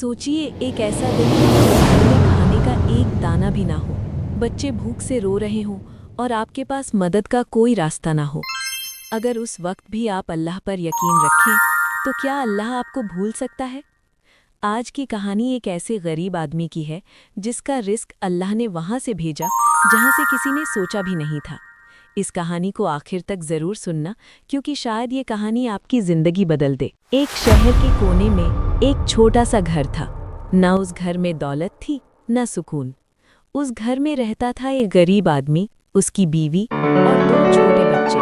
सोचिए एक ऐसा दिन जब घर में खाने का एक दाना भी ना हो, बच्चे भूख से रो रहे हों और आपके पास मदद का कोई रास्ता ना हो। अगर उस वक्त भी आप अल्लाह पर यकीन रखें तो क्या अल्लाह आपको भूल सकता है? आज की कहानी एक ऐसे गरीब आदमी की है जिसका रिस्क अल्लाह ने वहाँ से भेजा जहाँ से किसी ने सोचा भी नहीं था। इस कहानी को आखिर तक ज़रूर सुनना, क्योंकि शायद ये कहानी आपकी ज़िंदगी बदल दे। एक शहर के कोने में एक छोटा सा घर था। न उस घर में दौलत थी न सुकून। उस घर में रहता था एक गरीब आदमी, उसकी बीवी और दो छोटे बच्चे।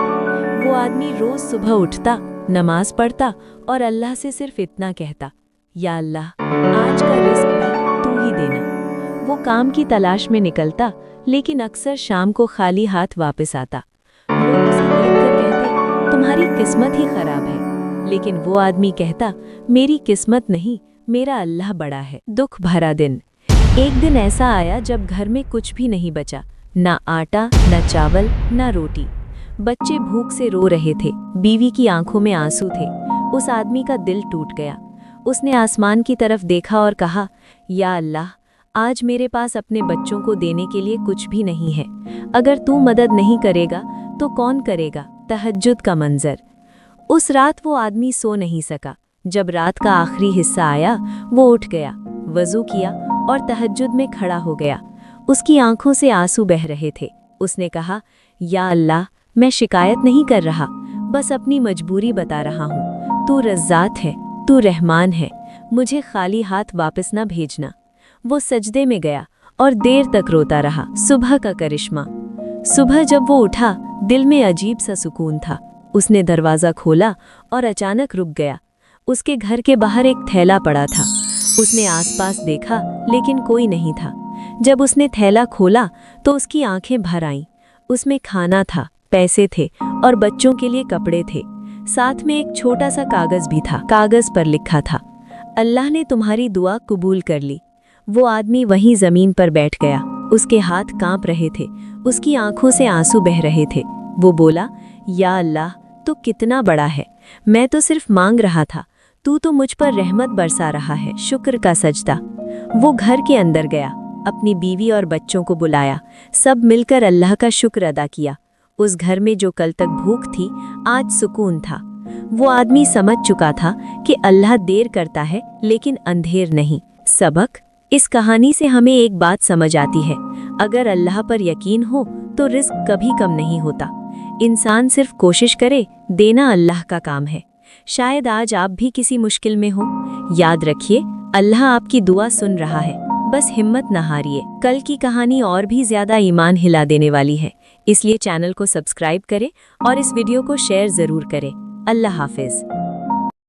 वो आदमी रोज़ सुबह उठता, नमाज पढ़ता और अल्लाह से सिर्फ इतना कहता, या अल्लाह, आज का रिस्क भी तू ही देना। वो काम की तलाश में निकलता, लेकिन अक्सर शाम को खाली हाथ वापस आता। लोग उसे देखकर कहते, तुम्हारी किस्मत ही खराब है। लेकिन वो आदमी कहता, मेरी किस्मत नहीं, मेरा अल्लाह बड़ा है। दुख भरा दिन। एक दिन ऐसा आया जब घर में कुछ भी नहीं बचा, ना आटा, ना चावल, ना रोटी। बच्चे भूख से रो रहे थे, बीवी की आंखों में आंसू थे। उस आदमी का दिल टूट गया। उसने आसमान की तरफ देखा और कहा, या अल्लाह, आज मेरे पास अपने बच्चों को देने के लिए कुछ भी नहीं है। अगर तू मदद नहीं करेगा तो कौन करेगा? तहज्जुद का मंजर। उस रात वो आदमी सो नहीं सका। जब रात का आखिरी हिस्सा आया, वो उठ गया, वज़ू किया और तहज्जुद में खड़ा हो गया। उसकी आंखों से आंसू बह रहे थे। उसने कहा, या अल्लाह, मैं शिकायत नहीं कर रहा, बस अपनी मजबूरी बता रहा हूँ। तू रज़्ज़ाक़ है, तू रहमान है, मुझे खाली हाथ वापस ना भेजना। वो सजदे में गया और देर तक रोता रहा। सुबह का करिश्मा। सुबह जब वो उठा, दिल में अजीब सा सुकून था। उसने दरवाज़ा खोला और अचानक रुक गया। उसके घर के बाहर एक थैला पड़ा था। उसने आसपास देखा, लेकिन कोई नहीं था। जब उसने थैला खोला तो उसकी आंखें भर आईं। उसमें खाना था, पैसे थे और बच्चों के लिए कपड़े थे। साथ में एक छोटा सा कागज़ भी था। कागज़ पर लिखा था, अल्लाह ने तुम्हारी दुआ कबूल कर ली। वो आदमी वहीं ज़मीन पर बैठ गया। उसके हाथ कांप रहे थे, उसकी आंखों से आंसू बह रहे थे। वो बोला, या अल्लाह, तू कितना बड़ा है, मैं तो सिर्फ मांग रहा था, तू तो मुझ पर रहमत बरसा रहा है। शुक्र का सजदा। वो घर के अंदर गया, अपनी बीवी और बच्चों को बुलाया। सब मिलकर अल्लाह का शुक्र अदा किया। उस घर में जो कल तक भूख थी, आज सुकून था। वो आदमी समझ चुका था कि अल्लाह देर करता है लेकिन अंधेर नहीं। सबक। इस कहानी से हमें एक बात समझ आती है, अगर अल्लाह पर यकीन हो तो रिस्क कभी कम नहीं होता। इंसान सिर्फ कोशिश करे, देना अल्लाह का काम है। शायद आज आप भी किसी मुश्किल में हो। याद रखिए, अल्लाह आपकी दुआ सुन रहा है, बस हिम्मत न हारिए। कल की कहानी और भी ज़्यादा ईमान हिला देने वाली है, इसलिए चैनल को सब्सक्राइब करें और इस वीडियो को शेयर ज़रूर करें। अल्लाह हाफिज़।